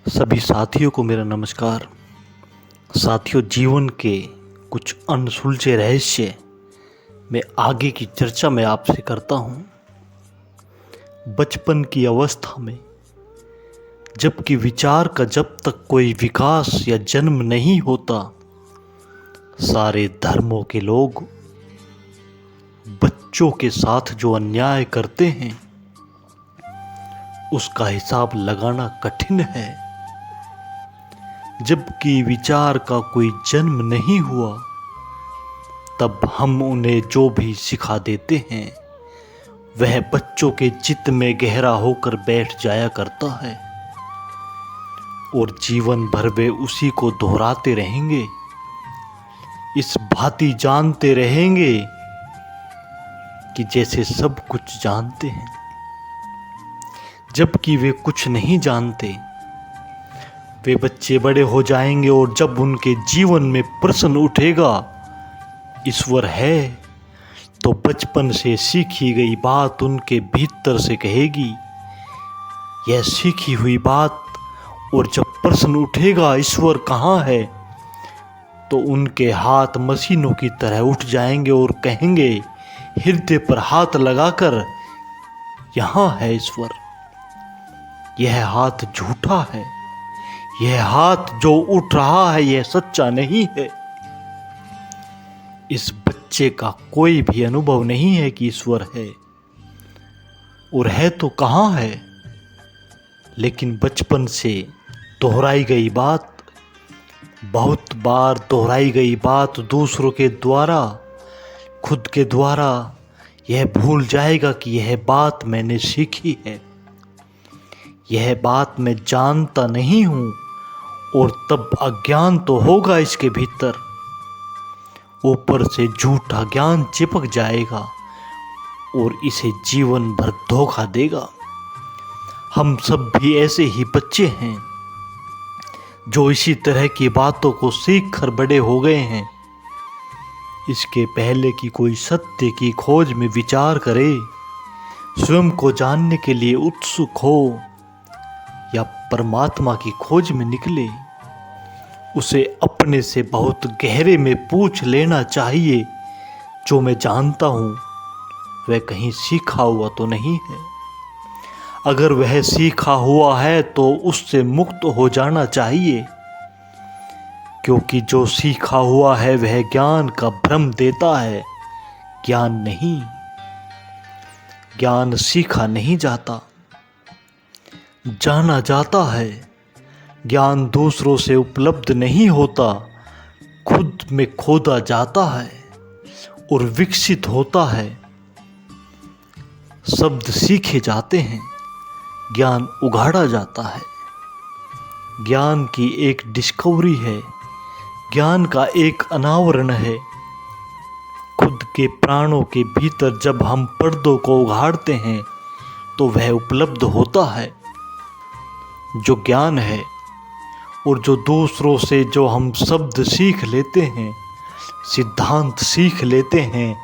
सभी साथियों को मेरा नमस्कार। साथियों, जीवन के कुछ अनसुलझे रहस्य में आगे की चर्चा मैं आपसे करता हूँ। बचपन की अवस्था में, जबकि विचार का जब तक कोई विकास या जन्म नहीं होता, सारे धर्मों के लोग बच्चों के साथ जो अन्याय करते हैं उसका हिसाब लगाना कठिन है। जबकि विचार का कोई जन्म नहीं हुआ, तब हम उन्हें जो भी सिखा देते हैं वह बच्चों के चित्त में गहरा होकर बैठ जाया करता है और जीवन भर वे उसी को दोहराते रहेंगे, इस भांति जानते रहेंगे कि जैसे सब कुछ जानते हैं, जबकि वे कुछ नहीं जानते। वे बच्चे बड़े हो जाएंगे और जब उनके जीवन में प्रश्न उठेगा ईश्वर है, तो बचपन से सीखी गई बात उनके भीतर से कहेगी यह सीखी हुई बात। और जब प्रश्न उठेगा ईश्वर कहाँ है, तो उनके हाथ मशीनों की तरह उठ जाएंगे और कहेंगे हृदय पर हाथ लगाकर यहाँ है ईश्वर। यह हाथ झूठा है, यह हाथ जो उठ रहा है यह सच्चा नहीं है। इस बच्चे का कोई भी अनुभव नहीं है कि ईश्वर है, और है तो कहाँ है। लेकिन बचपन से दोहराई गई बात, बहुत बार दोहराई गई बात दूसरों के द्वारा, खुद के द्वारा, यह भूल जाएगा कि यह बात मैंने सीखी है, यह बात मैं जानता नहीं हूँ। और तब अज्ञान तो होगा इसके भीतर, ऊपर से झूठा ज्ञान चिपक जाएगा और इसे जीवन भर धोखा देगा। हम सब भी ऐसे ही बच्चे हैं जो इसी तरह की बातों को सीख कर बड़े हो गए हैं। इसके पहले कि कोई सत्य की खोज में विचार करे, स्वयं को जानने के लिए उत्सुक हो या परमात्मा की खोज में निकले, उसे अपने से बहुत गहरे में पूछ लेना चाहिए जो मैं जानता हूँ वह कहीं सीखा हुआ तो नहीं है। अगर वह सीखा हुआ है तो उससे मुक्त हो जाना चाहिए, क्योंकि जो सीखा हुआ है वह ज्ञान का भ्रम देता है, ज्ञान नहीं। ज्ञान सीखा नहीं जाता, जाना जाता है। ज्ञान दूसरों से उपलब्ध नहीं होता, खुद में खोदा जाता है और विकसित होता है। शब्द सीखे जाते हैं, ज्ञान उगाड़ा जाता है। ज्ञान की एक डिस्कवरी है, ज्ञान का एक अनावरण है। खुद के प्राणों के भीतर जब हम पर्दों को उघाड़ते हैं तो वह उपलब्ध होता है जो ज्ञान है। और जो दूसरों से जो हम शब्द सीख लेते हैं, सिद्धांत सीख लेते हैं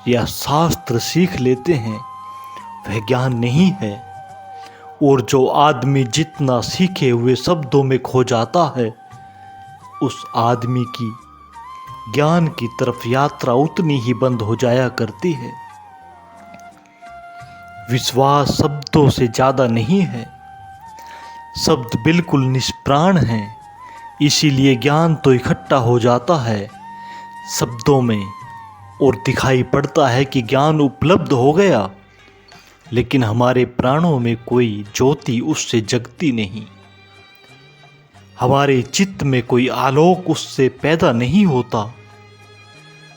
या शास्त्र सीख लेते हैं, वह ज्ञान नहीं है। और जो आदमी जितना सीखे हुए शब्दों में खो जाता है, उस आदमी की ज्ञान की तरफ यात्रा उतनी ही बंद हो जाया करती है। विश्वास शब्दों से ज्यादा नहीं है, शब्द बिल्कुल निष्प्राण हैं, इसीलिए ज्ञान तो इकट्ठा हो जाता है शब्दों में और दिखाई पड़ता है कि ज्ञान उपलब्ध हो गया, लेकिन हमारे प्राणों में कोई ज्योति उससे जगती नहीं, हमारे चित्त में कोई आलोक उससे पैदा नहीं होता,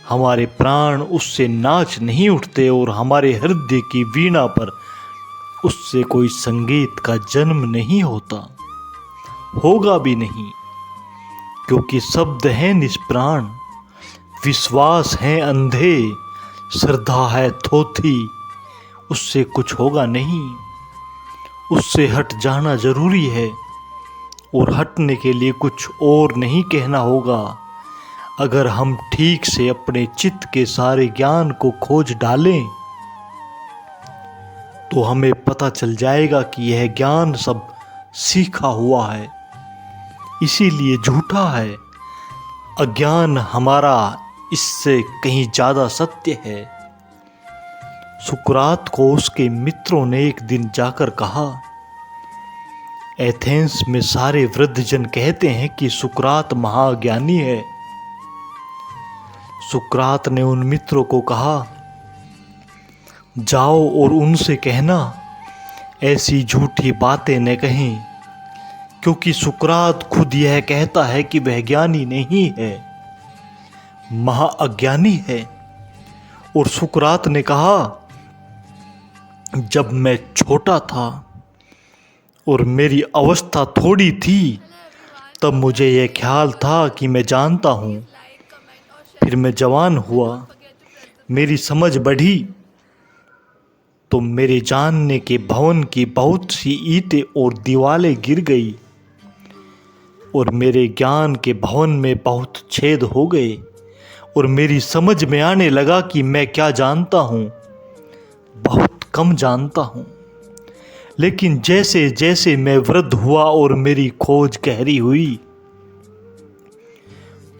हमारे प्राण उससे नाच नहीं उठते और हमारे हृदय की वीणा पर उससे कोई संगीत का जन्म नहीं होता, होगा भी नहीं, क्योंकि शब्द है निष्प्राण, विश्वास है अंधे, श्रद्धा है थोथी, उससे कुछ होगा नहीं। उससे हट जाना जरूरी है और हटने के लिए कुछ और नहीं कहना होगा। अगर हम ठीक से अपने चित्त के सारे ज्ञान को खोज डालें तो हमें पता चल जाएगा कि यह ज्ञान सब सीखा हुआ है, इसीलिए झूठा है। अज्ञान हमारा इससे कहीं ज़्यादा सत्य है। सुकरात को उसके मित्रों ने एक दिन जाकर कहा, एथेंस में सारे वृद्धजन कहते हैं कि सुकरात महाज्ञानी है। सुकरात ने उन मित्रों को कहा, जाओ और उनसे कहना ऐसी झूठी बातें न कहें, क्योंकि सुकरात खुद यह कहता है कि वह ज्ञानी नहीं है, महाअज्ञानी है। और सुकरात ने कहा, जब मैं छोटा था और मेरी अवस्था थोड़ी थी, तब मुझे यह ख्याल था कि मैं जानता हूँ। फिर मैं जवान हुआ, मेरी समझ बढ़ी, तो मेरे जानने के भवन की बहुत सी ईंटें और दीवारें गिर गई और मेरे ज्ञान के भवन में बहुत छेद हो गए और मेरी समझ में आने लगा कि मैं क्या जानता हूँ, बहुत कम जानता हूँ। लेकिन जैसे जैसे मैं वृद्ध हुआ और मेरी खोज गहरी हुई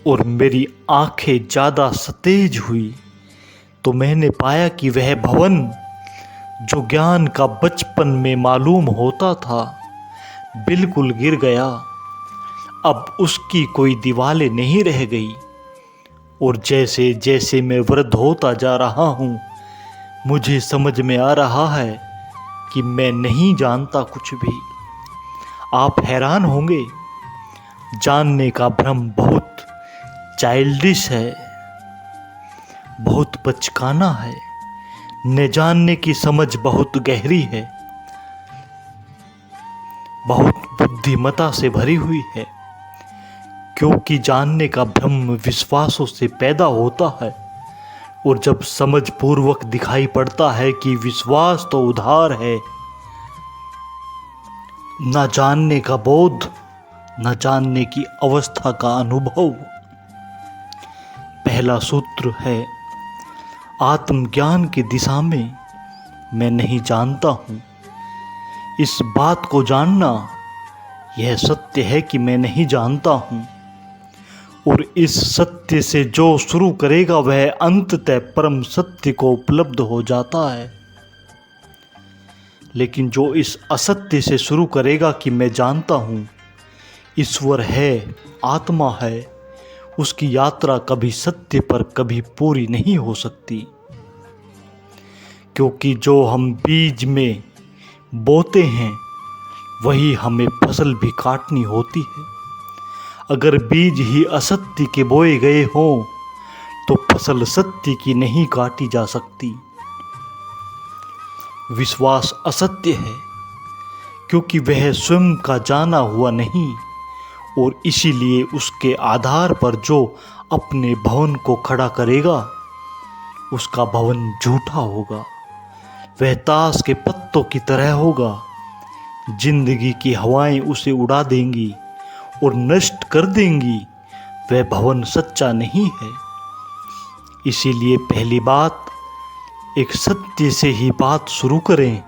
और मेरी आंखें ज़्यादा सतेज हुई, तो मैंने पाया कि वह भवन जो ज्ञान का बचपन में मालूम होता था, बिल्कुल गिर गया। अब उसकी कोई दीवारें नहीं रह गई। और जैसे जैसे मैं वृद्ध होता जा रहा हूँ, मुझे समझ में आ रहा है कि मैं नहीं जानता कुछ भी। आप हैरान होंगे, जानने का भ्रम बहुत चाइल्डिश है, बहुत बचकाना है। न जानने की समझ बहुत गहरी है, बहुत बुद्धिमता से भरी हुई है, क्योंकि जानने का भ्रम विश्वासों से पैदा होता है। और जब समझ पूर्वक दिखाई पड़ता है कि विश्वास तो उधार है, न जानने का बोध, न जानने की अवस्था का अनुभव। पहला सूत्र है, आत्मज्ञान की दिशा में मैं नहीं जानता हूँ। इस बात को जानना, यह सत्य है कि मैं नहीं जानता हूँ, और इस सत्य से जो शुरू करेगा वह अंततः परम सत्य को उपलब्ध हो जाता है। लेकिन जो इस असत्य से शुरू करेगा कि मैं जानता हूँ, ईश्वर है, आत्मा है, उसकी यात्रा कभी सत्य पर कभी पूरी नहीं हो सकती। क्योंकि जो हम बीज में बोते हैं, वही हमें फसल भी काटनी होती है। अगर बीज ही असत्य के बोए गए हों, तो फसल सत्य की नहीं काटी जा सकती। विश्वास असत्य है, क्योंकि वह स्वयं का जाना हुआ नहीं, और इसीलिए उसके आधार पर जो अपने भवन को खड़ा करेगा, उसका भवन झूठा होगा। वह ताश के पत्तों की तरह होगा। जिंदगी की हवाएं उसे उड़ा देंगी और नष्ट कर देंगी। वह भवन सच्चा नहीं है। इसीलिए पहली बात, एक सत्य से ही बात शुरू करें,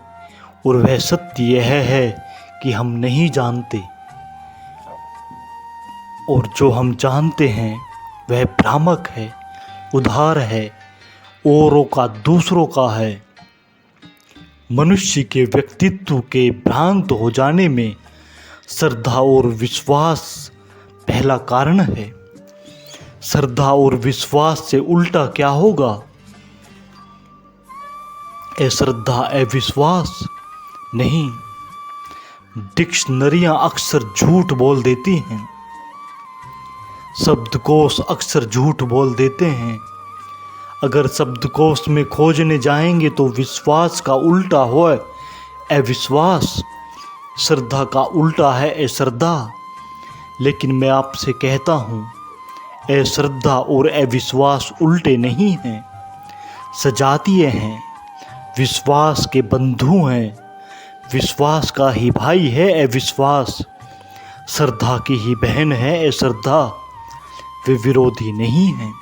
और वह सत्य यह है कि हम नहीं जानते, और जो हम जानते हैं वह भ्रामक है, उधार है, औरों का दूसरों का है। मनुष्य के व्यक्तित्व के भ्रांत हो जाने में श्रद्धा और विश्वास पहला कारण है। श्रद्धा और विश्वास से उल्टा क्या होगा? अश्रद्धा, अविश्वास नहीं। डिक्शनरियां अक्सर झूठ बोल देती हैं, शब्दकोश अक्सर झूठ बोल देते हैं। अगर शब्दकोश में खोजने जाएंगे तो विश्वास का उल्टा हो अविश्वास, श्रद्धा का उल्टा है अश्रद्धा। लेकिन मैं आपसे कहता हूँ, अश्रद्धा और अविश्वास उल्टे नहीं हैं, सजातीय हैं, विश्वास के बंधु हैं। विश्वास का ही भाई है अविश्वास, श्रद्धा की ही बहन है अश्रद्धा। वे विरोधी नहीं हैं।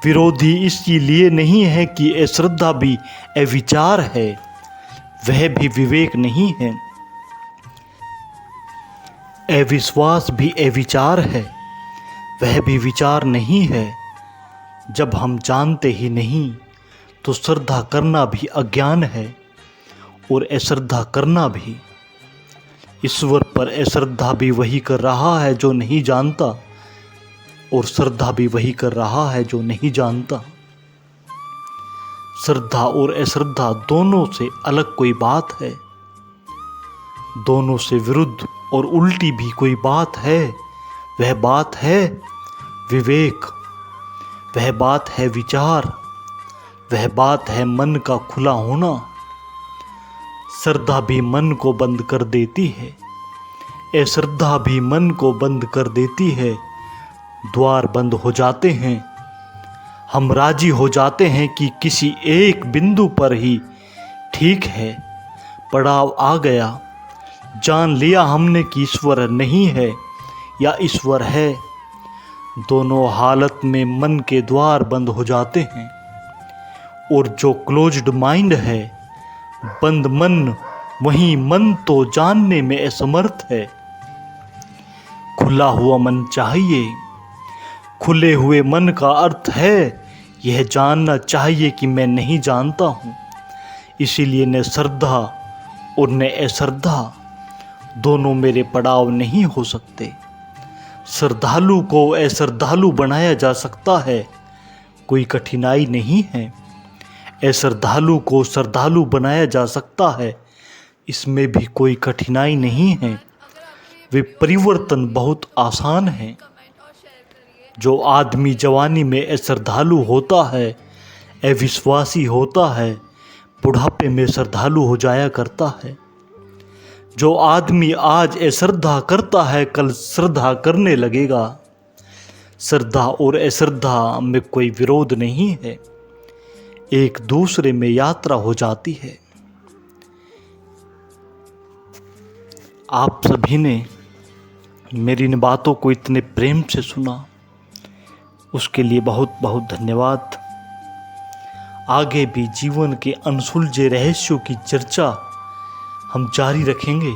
विरोधी इसलिए नहीं है कि अश्रद्धा भी अविचार है, वह भी विवेक नहीं है। अविश्वास भी अविचार है, वह भी विचार नहीं है। जब हम जानते ही नहीं तो श्रद्धा करना भी अज्ञान है, और अश्रद्धा करना भी। ईश्वर पर अश्रद्धा भी वही कर रहा है जो नहीं जानता, और श्रद्धा भी वही कर रहा है जो नहीं जानता। श्रद्धा और अश्रद्धा दोनों से अलग कोई बात है, दोनों से विरुद्ध और उल्टी भी कोई बात है। वह बात है विवेक, वह बात है विचार, वह बात है मन का खुला होना। श्रद्धा भी मन को बंद कर देती है, अश्रद्धा भी मन को बंद कर देती है। द्वार बंद हो जाते हैं, हम राजी हो जाते हैं कि किसी एक बिंदु पर ही ठीक है, पड़ाव आ गया, जान लिया हमने कि ईश्वर नहीं है या ईश्वर है। दोनों हालत में मन के द्वार बंद हो जाते हैं, और जो क्लोज्ड माइंड है, बंद मन, वही मन तो जानने में असमर्थ है। खुला हुआ मन चाहिए। खुले हुए मन का अर्थ है यह जानना चाहिए कि मैं नहीं जानता हूँ। इसीलिए न श्रद्धा और न अश्रद्धा दोनों मेरे पड़ाव नहीं हो सकते। श्रद्धालु को अश्रद्धालु बनाया जा सकता है, कोई कठिनाई नहीं है। अश्रद्धालु को श्रद्धालु बनाया जा सकता है, इसमें भी कोई कठिनाई नहीं है। वे परिवर्तन बहुत आसान है। जो आदमी जवानी में अश्रद्धालु होता है, अविश्वासी होता है, बुढ़ापे में श्रद्धालु हो जाया करता है। जो आदमी आज अश्रद्धा करता है, कल श्रद्धा करने लगेगा। श्रद्धा और अश्रद्धा में कोई विरोध नहीं है, एक दूसरे में यात्रा हो जाती है। आप सभी ने मेरी इन बातों को इतने प्रेम से सुना, उसके लिए बहुत बहुत धन्यवाद। आगे भी जीवन के अनसुलझे रहस्यों की चर्चा हम जारी रखेंगे।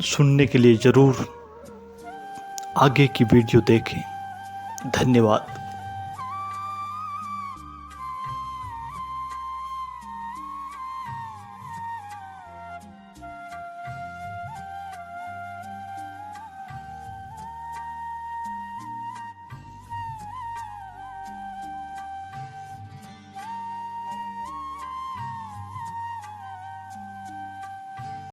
सुनने के लिए ज़रूर आगे की वीडियो देखें। धन्यवाद।